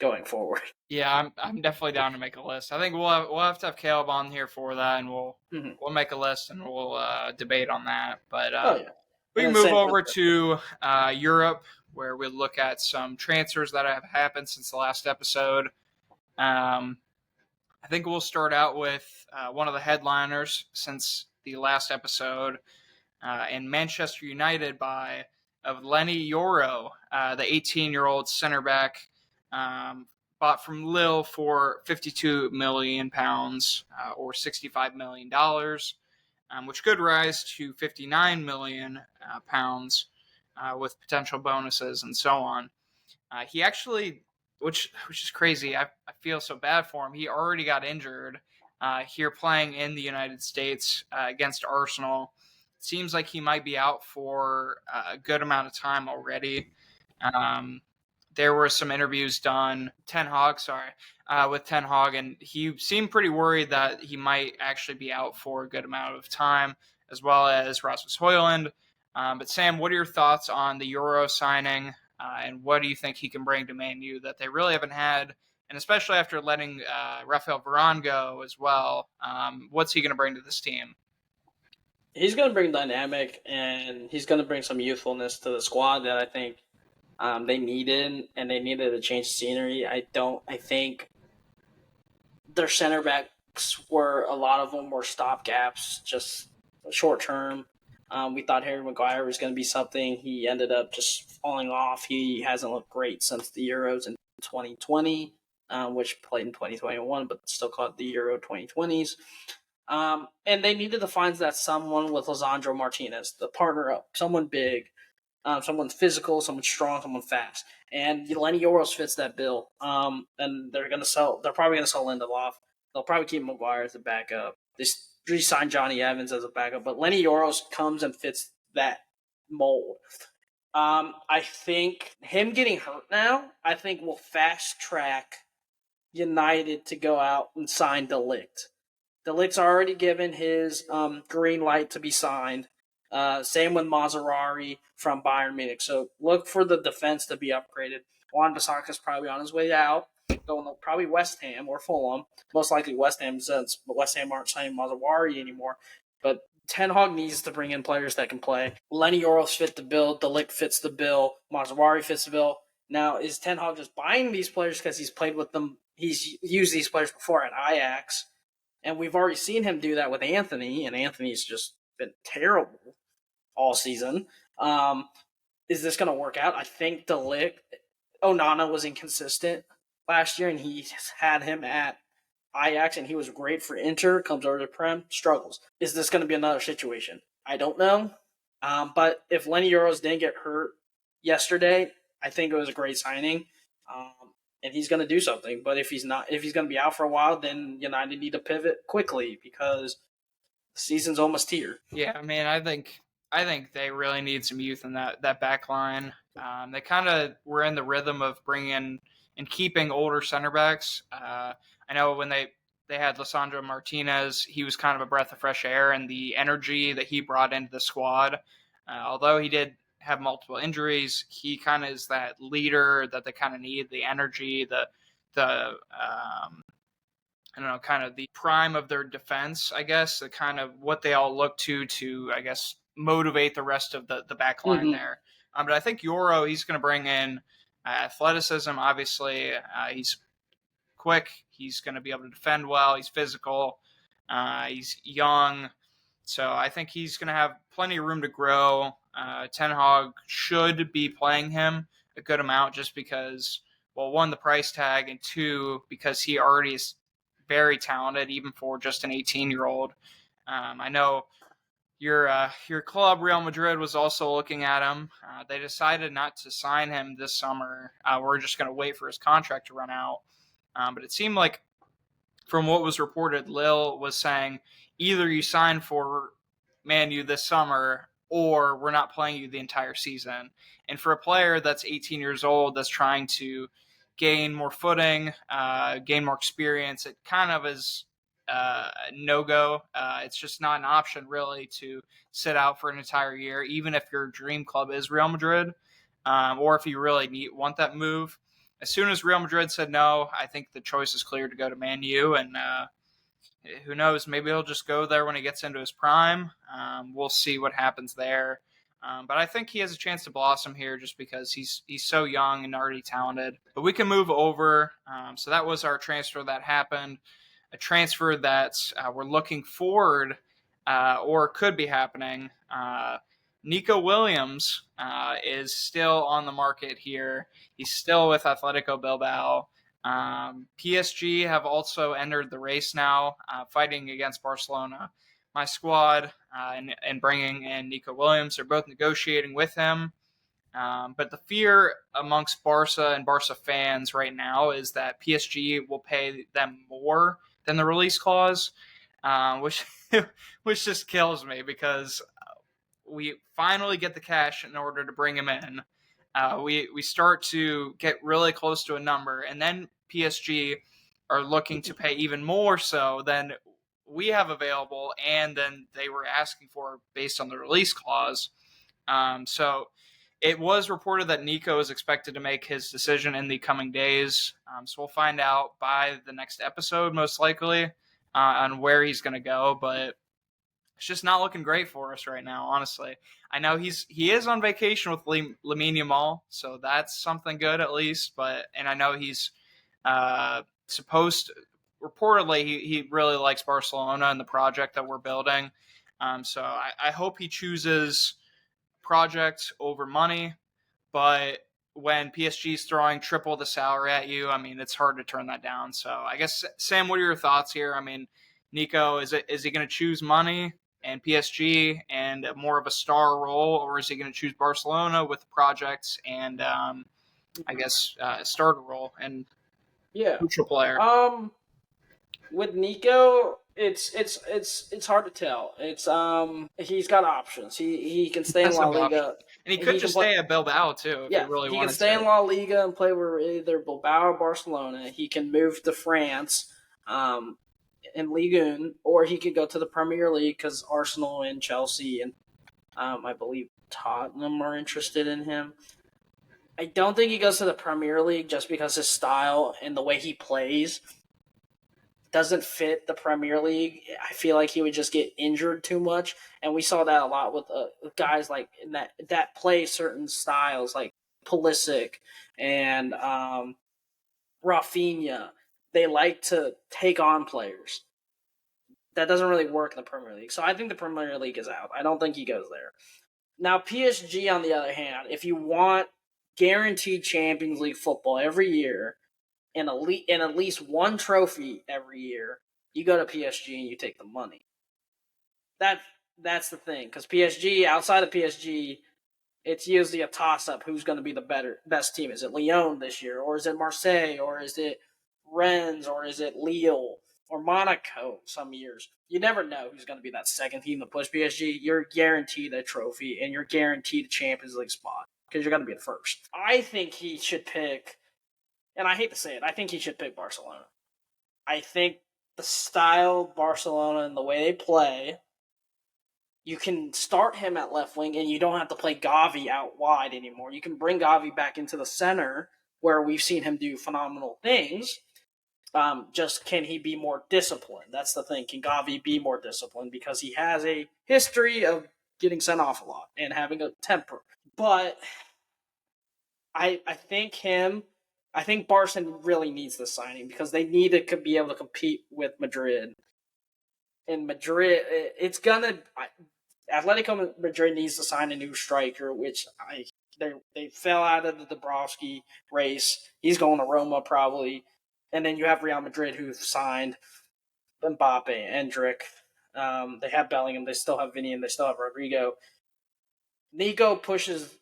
going forward. Yeah, I'm definitely down to make a list. I think we'll have to have Caleb on here for that, and we'll make a list and we'll debate on that. But we can move over to Europe, where we look at some transfers that have happened since the last episode. I think we'll start out with one of the headliners since the last episode, in Manchester United of Lenny Yoro, the 18-year-old center back. Bought from Lille for £52 million or $65 million, which could rise to £59 million with potential bonuses and so on. He actually, which is crazy, I feel so bad for him. He already got injured here playing in the United States against Arsenal. It seems like he might be out for a good amount of time already. There were some interviews done, with Ten Hag, and he seemed pretty worried that he might actually be out for a good amount of time, as well as Rasmus Højlund. But Sam, what are your thoughts on the Euro signing, and what do you think he can bring to Man U that they really haven't had, and especially after letting Rafael Varane go as well? What's he going to bring to this team? He's going to bring dynamic, and he's going to bring some youthfulness to the squad that I think They needed a change of scenery. I think their center backs were, a lot of them were stopgaps, just short term. We thought Harry Maguire was going to be something. He ended up just falling off. He hasn't looked great since the Euros in 2020, which played in 2021, but still called the Euro 2020s. And they needed to find that someone with Lisandro Martinez, the partner up, someone big, someone physical, someone strong, someone fast. And Lenny Yoro fits that bill. And they're probably gonna sell Lindelof. They'll probably keep Maguire as a backup. They re-signed Johnny Evans as a backup, but Lenny Yoro comes and fits that mold. I think him getting hurt now, I think will fast track United to go out and sign De Ligt. De Ligt's already given his green light to be signed. Same with Maserati from Bayern Munich. So look for the defense to be upgraded. Juan Bissaka's probably on his way out. Going to probably West Ham or Fulham. Most likely West Ham, since West Ham aren't signing Maserati anymore. But Ten Hag needs to bring in players that can play. Lenny Yoro fit the bill. De Ligt fits the bill. Maserati fits the bill. Now, is Ten Hag just buying these players because he's played with them? He's used these players before at Ajax. And we've already seen him do that with Anthony, and Anthony's just been terrible all season. Is this going to work out? I think De Ligt, Onana was inconsistent last year, and he had him at Ajax, and he was great for Inter, comes over to Prem, struggles. Is this going to be another situation? I don't know. But if Lenny Euros didn't get hurt yesterday, I think it was a great signing. And he's going to do something. But if he's not, if he's going to be out for a while, then United need to pivot quickly because the season's almost here. Yeah, I mean, I think they really need some youth in that back line. They kind of were in the rhythm of bringing and keeping older center backs. I know when they had Lisandro Martinez, he was kind of a breath of fresh air, and the energy that he brought into the squad, although he did have multiple injuries, he kind of is that leader that they kind of need, the energy, the I don't know, kind of the prime of their defense, I guess, the kind of what they all look to, I guess, motivate the rest of the back line there. But I think Yoro, he's going to bring in athleticism, obviously. He's quick. He's going to be able to defend well. He's physical. He's young. So I think he's going to have plenty of room to grow. Ten Hag should be playing him a good amount just because, well, one, the price tag, and two, because he already is very talented, even for just an 18-year-old. I know your club, Real Madrid, was also looking at him. They decided not to sign him this summer. We're just going to wait for his contract to run out. But it seemed like, from what was reported, Lille was saying, either you sign for Man U this summer or we're not playing you the entire season. And for a player that's 18 years old that's trying to gain more footing, gain more experience, it kind of is a no-go. It's just not an option, really, to sit out for an entire year, even if your dream club is Real Madrid, or if you really want that move. As soon as Real Madrid said no, I think the choice is clear to go to Man U, and who knows, maybe he'll just go there when he gets into his prime. We'll see what happens there. But I think he has a chance to blossom here just because he's so young and already talented. But we can move over. So that was our transfer that happened. A transfer that we're looking forward or could be happening. Nico Williams is still on the market here. He's still with Atletico Bilbao. PSG have also entered the race now, fighting against Barcelona. My squad and bringing in Nico Williams are both negotiating with him. But the fear amongst Barca and Barca fans right now is that PSG will pay them more than the release clause, which just kills me because we finally get the cash in order to bring him in. We start to get really close to a number, and then PSG are looking to pay even more so than we have available, and then they were asking for based on the release clause. So it was reported that Nico is expected to make his decision in the coming days. So we'll find out by the next episode, most likely, on where he's going to go. But it's just not looking great for us right now, honestly. I know he is on vacation with Lamine Yamal, so that's something good at least. And I know he's supposed to, reportedly he really likes Barcelona and the project that we're building. So I hope he chooses project over money. But when PSG is throwing triple the salary at you, I mean, it's hard to turn that down. So I guess, Sam, what are your thoughts here? I mean, Nico, is he going to choose money and PSG and more of a star role, or is he going to choose Barcelona with projects and I guess starter role and crucial player? With Nico, it's hard to tell. He's got options. He can stay in La Liga, and he could just stay at Bilbao too if he really wanted to. He can stay in La Liga and play with either Bilbao or Barcelona. He can move to France, in Ligue 1, or he could go to the Premier League because Arsenal and Chelsea and I believe Tottenham are interested in him. I don't think he goes to the Premier League just because his style and the way he plays doesn't fit the Premier League. I feel like he would just get injured too much, and we saw that a lot with guys like in that play certain styles, like Pulisic and Rafinha. They like to take on players. That doesn't really work in the Premier League. So I think the Premier League is out. I don't think he goes there. Now, PSG, on the other hand, if you want guaranteed Champions League football every year, and at least one trophy every year, you go to PSG and you take the money. That's the thing, because PSG, outside of PSG, it's usually a toss-up who's going to be the best team. Is it Lyon this year, or is it Marseille, or is it Rennes, or is it Lille, or Monaco some years? You never know who's going to be that second team to push PSG. You're guaranteed a trophy, and you're guaranteed a Champions League spot, because you're going to be the first. I think he should pick, and I hate to say it, I think he should pick Barcelona. I think the style of Barcelona and the way they play, you can start him at left wing and you don't have to play Gavi out wide anymore. You can bring Gavi back into the center where we've seen him do phenomenal things. Just can he be more disciplined? That's the thing. Can Gavi be more disciplined? Because he has a history of getting sent off a lot and having a temper. But I think Barca really needs this signing because they need to be able to compete with Madrid. In Madrid, Atletico Madrid needs to sign a new striker, which they fell out of the Dabrowski race. He's going to Roma probably. And then you have Real Madrid who've signed Mbappe, Endrick. They have Bellingham. They still have Vinny, and they still have Rodrigo. Nico pushes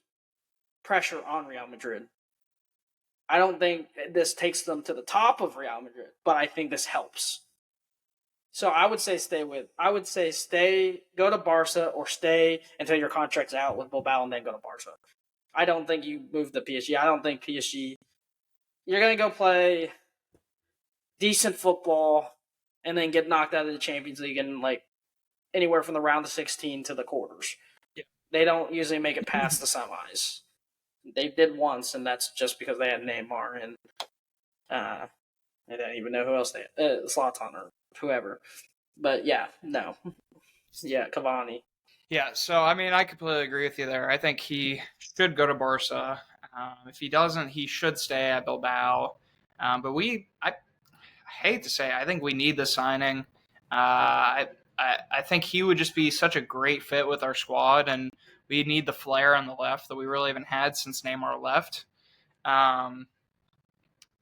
pressure on Real Madrid. I don't think this takes them to the top of Real Madrid, but I think this helps. So I would say go to Barca or stay until your contract's out with Bilbao and then go to Barca. I don't think you move to PSG. I don't think PSG, you're going to go play decent football and then get knocked out of the Champions League in like anywhere from the round of 16 to the quarters. Yeah. They don't usually make it past the semis. They did once, and that's just because they had Neymar and I don't even know who else they had. Zlatan or whoever. But yeah, no. Yeah, Cavani. Yeah, so I mean, I completely agree with you there. I think he should go to Barca. If he doesn't, he should stay at Bilbao. But I hate to say, I think we need the signing. I think he would just be such a great fit with our squad, and we need the flair on the left that we really haven't had since Neymar left. I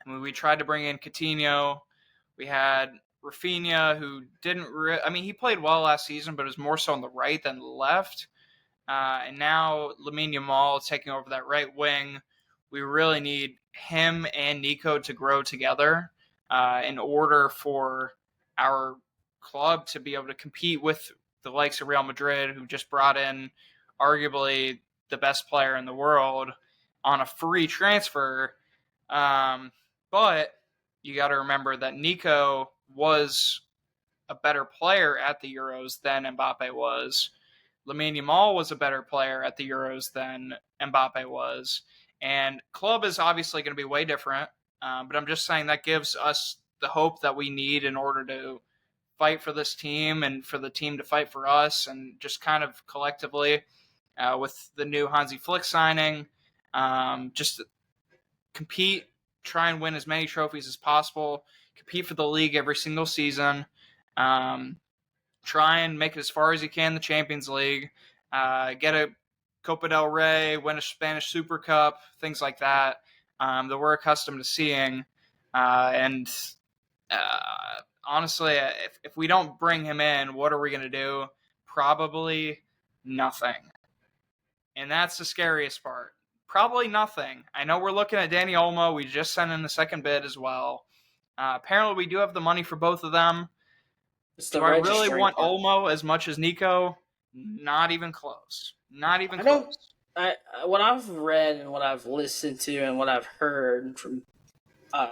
mean, we tried to bring in Coutinho. We had Rafinha, who didn't he played well last season, but it was more so on the right than the left. And now Lamine Yamal taking over that right wing. We really need him and Nico to grow together in order for our club to be able to compete with the likes of Real Madrid, who just brought in arguably the best player in the world on a free transfer. But you got to remember that Nico was a better player at the Euros than Mbappe was. Lamine Yamal was a better player at the Euros than Mbappe was. And club is obviously going to be way different. But I'm just saying that gives us the hope that we need in order to fight for this team and for the team to fight for us, and just kind of collectively with the new Hansi Flick signing, just compete, try and win as many trophies as possible, compete for the league every single season, try and make it as far as you can in the Champions League, get a Copa del Rey, win a Spanish Super Cup, things like that that we're accustomed to seeing. And honestly, if we don't bring him in, what are we going to do? Probably nothing. And that's the scariest part. Probably nothing. I know we're looking at Danny Olmo. We just sent in the second bid as well. Apparently, we do have the money for both of them. It's Do the I really registering want part. Olmo as much as Nico? Not even close. Not even I close. don't. What I've read and what I've listened to and what I've heard from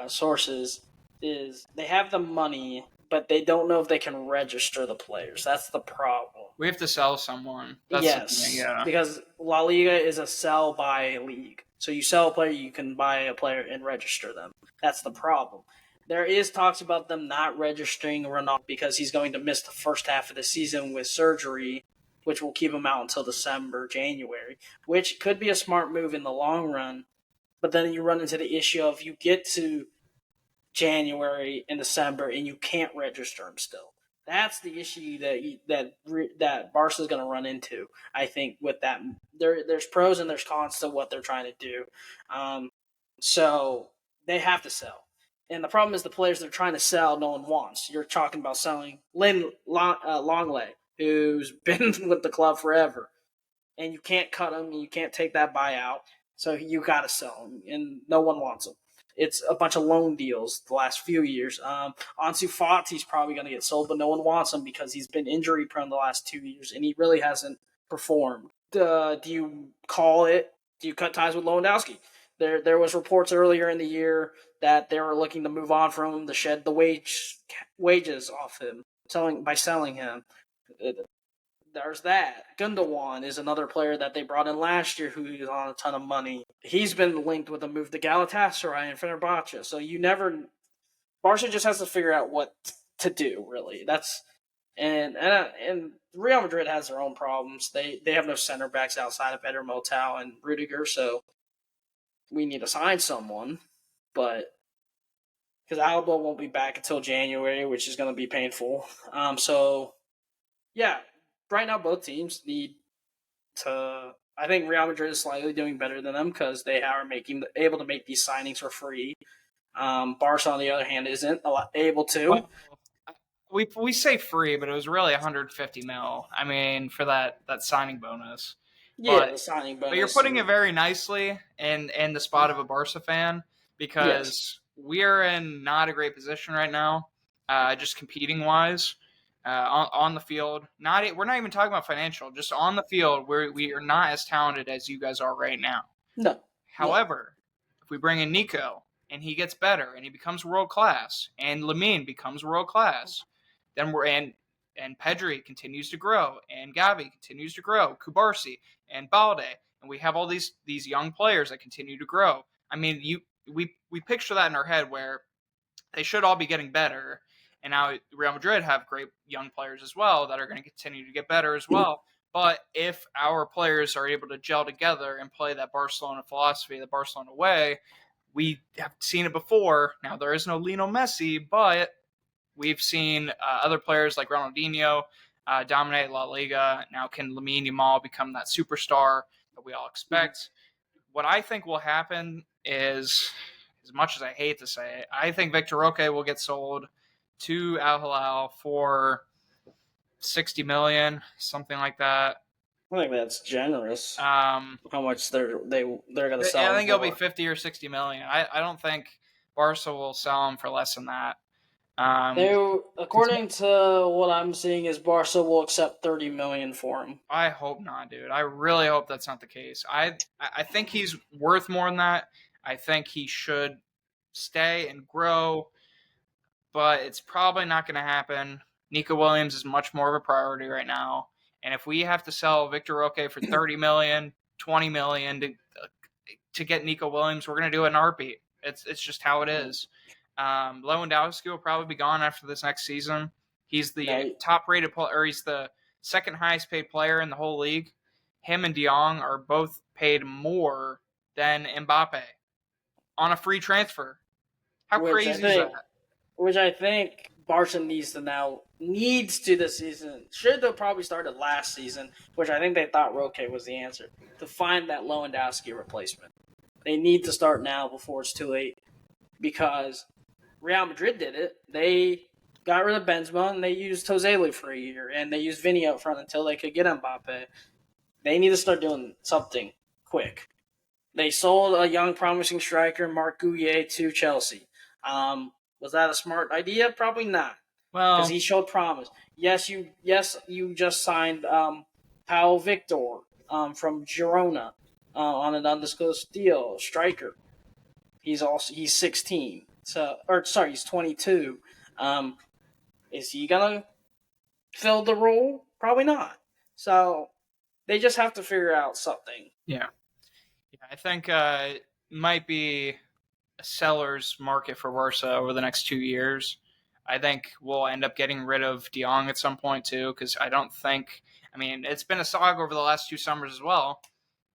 sources is they have the money, but they don't know if they can register the players. That's the problem. We have to sell someone. That's the thing, Yes, yeah. because La Liga is a sell by league. So you sell a player, you can buy a player and register them. That's the problem. There is talks about them not registering Ronaldo because he's going to miss the first half of the season with surgery, which will keep him out until December, January, which could be a smart move in the long run. But then you run into the issue of you get to January and December and you can't register him still. That's the issue that Barca's going to run into. I think with that, there's pros and there's cons to what they're trying to do. So they have to sell, and the problem is the players they're trying to sell, no one wants. You're talking about selling Longley, who's been with the club forever, and you can't cut him, and you can't take that buyout. So you got to sell him, and no one wants him. It's a bunch of loan deals the last few years. Ansu Fati's probably going to get sold, but no one wants him because he's been injury prone the last 2 years, and he really hasn't performed. Do you call it? Do you cut ties with Lewandowski? There was reports earlier in the year that they were looking to move on from him to shed the wages off him by selling him. There's that. Gundogan is another player that they brought in last year who's on a ton of money. He's been linked with a move to Galatasaray and Fenerbahce. So Barca just has to figure out what to do, really. And Real Madrid has their own problems. They have no center backs outside of Eder Militao and Rudiger, so we need to sign someone. But because Alba won't be back until January, which is going to be painful. So yeah. Right now, both teams need to. I think Real Madrid is slightly doing better than them because they are able to make these signings for free. Barca, on the other hand, isn't able to. Well, we say free, but it was really 150 mil. I mean, for that signing bonus. Yeah, the signing bonus. But you're putting it very nicely in the spot of a Barca fan because we are in not a great position right now, just competing wise. On the field, we're not even talking about financial. Just on the field, we are not as talented as you guys are right now. No. However, if we bring in Nico and he gets better and he becomes world class, and Lamine becomes world class, then and Pedri continues to grow, and Gavi continues to grow, Kubarsi and Balde, and we have all these young players that continue to grow. I mean, we picture that in our head where they should all be getting better. And now Real Madrid have great young players as well that are going to continue to get better as well. But if our players are able to gel together and play that Barcelona philosophy, the Barcelona way, we have seen it before. Now, there is no Lionel Messi, but we've seen other players like Ronaldinho dominate La Liga. Now, can Lamine Yamal become that superstar that we all expect? What I think will happen is, as much as I hate to say it, I think Victor Roque will get sold to Al Hilal for $60 million, something like that. I think that's generous. How much they're going to sell? I think it'll be 50 or 60 million. I don't think Barca will sell him for less than that. According to what I'm seeing, is Barca will accept $30 million for him. I hope not, dude. I really hope that's not the case. I think he's worth more than that. I think he should stay and grow, but it's probably not going to happen. Nico Williams is much more of a priority right now. And if we have to sell Victor Roque for $30 million, $20 million to get Nico Williams, we're going to do it in a heartbeat. It's just how it is. Lewandowski will probably be gone after this next season. He's the No, top-rated player, or he's the second highest-paid player in the whole league. Him and De Jong are both paid more than Mbappe on a free transfer. How which crazy is that? Which I think Barca needs to this season. Should have probably started last season, which I think they thought Roque was the answer, to find that Lewandowski replacement. They need to start now before it's too late, because Real Madrid did it. They got rid of Benzema and they used Joselu for a year, and they used Vinny up front until they could get Mbappe. They need to start doing something quick. They sold a young, promising striker, Marc Guillet, to Chelsea. Was that a smart idea? Probably not, Well, because he showed promise. Yes, you just signed Paulo Victor from Girona on an undisclosed deal, striker. He's 16. He's 22. Is he gonna fill the role? Probably not. So they just have to figure out something. Yeah, I think it might be a seller's market for Barca over the next 2 years. I think we'll end up getting rid of De Jong at some point too, because I don't think. I mean, it's been a saga over the last 2 summers as well.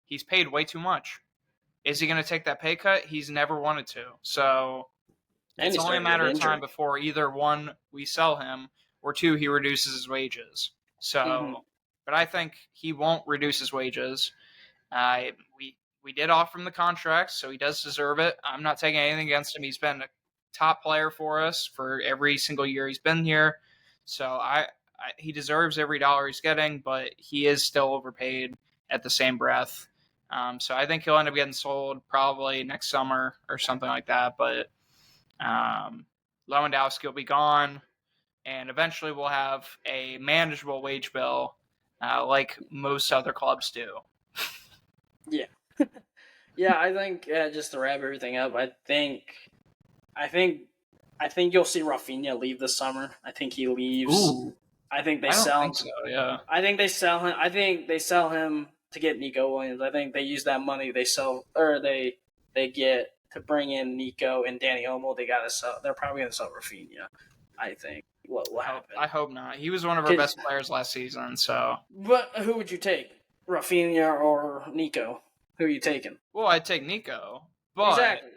He's paid way too much. Is he going to take that pay cut? He's never wanted to. So it's only a matter of time before either one, we sell him, or 2, he reduces his wages. So, But I think he won't reduce his wages. We did offer him the contract, so he does deserve it. I'm not taking anything against him. He's been a top player for us for every single year he's been here. So he deserves every dollar he's getting, but he is still overpaid at the same breath. So I think he'll end up getting sold probably next summer or something like that. But Lewandowski will be gone, and eventually we'll have a manageable wage bill like most other clubs do. Yeah. Yeah, I think just to wrap everything up, I think you'll see Rafinha leave this summer. I think he leaves. Ooh. I think they sell him. So, yeah. I think they sell him. I think they sell him to get Nico Williams. I think they use that money they get to bring in Nico and Danny Olmo. They're probably gonna sell Rafinha. I think what will happen. I hope not. He was one of our best players last season. So, but who would you take, Rafinha or Nico? Who are you taking? Well, I'd take Nico, but exactly.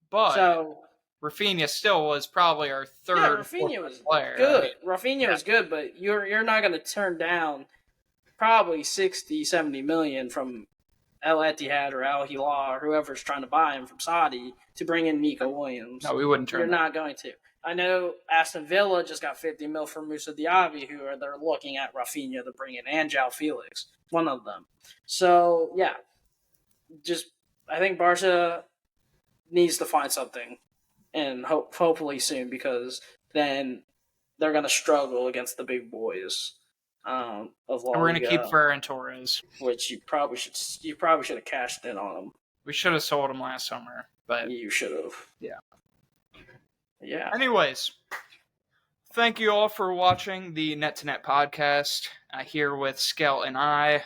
But so Rafinha still was probably our third. Yeah, Rafinha was player. Good. Right? Rafinha was good, but you're not going to turn down probably 60, 70 million from El Etihad or Al Hilal or whoever's trying to buy him from Saudi to bring in Nico Williams. No, we wouldn't turn. You're not going to. I know Aston Villa just got 50 mil from Moussa Diaby, they're looking at Rafinha to bring in, and João Felix, one of them. So yeah, I think Barca needs to find something, and hopefully soon, because then they're going to struggle against the big boys of La Liga. We're going to keep Ferran Torres, which you probably should have cashed in on him. We should have sold him last summer, but you should have. Yeah. Anyways, thank you all for watching the Net to Net podcast here with Skelt and I.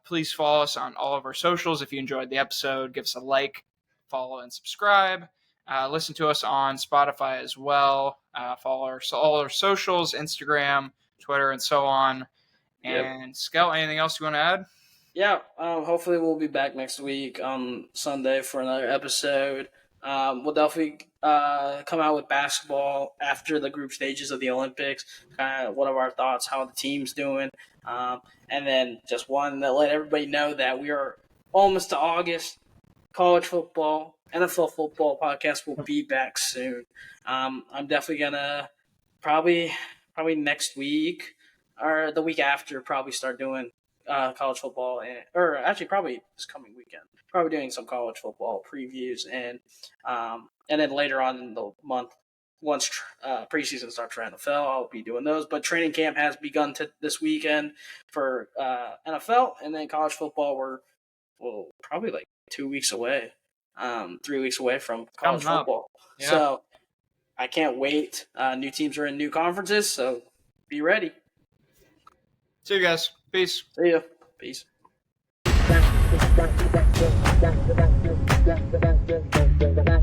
Please follow us on all of our socials. If you enjoyed the episode, give us a like, follow, and subscribe. Listen to us on Spotify as well. Follow all our socials, Instagram, Twitter, and so on. And Skelt, anything else you want to add? Yeah, hopefully we'll be back next week on Sunday for another episode. We'll definitely come out with basketball after the group stages of the Olympics. Kind of what are our thoughts, how the team's doing. And then just one that let everybody know that we are almost to August. College football, NFL football podcast will be back soon. I'm definitely gonna probably next week or the week after probably start doing college football, or actually probably this coming weekend. Probably doing some college football previews, and then later on in the month, once preseason starts for NFL, I'll be doing those. But training camp has begun this weekend for NFL, and then college football we're probably like 2 weeks away, 3 weeks away from college football. Yeah. So I can't wait. New teams are in new conferences, so be ready. See you guys. Peace. See ya. Peace. Bye.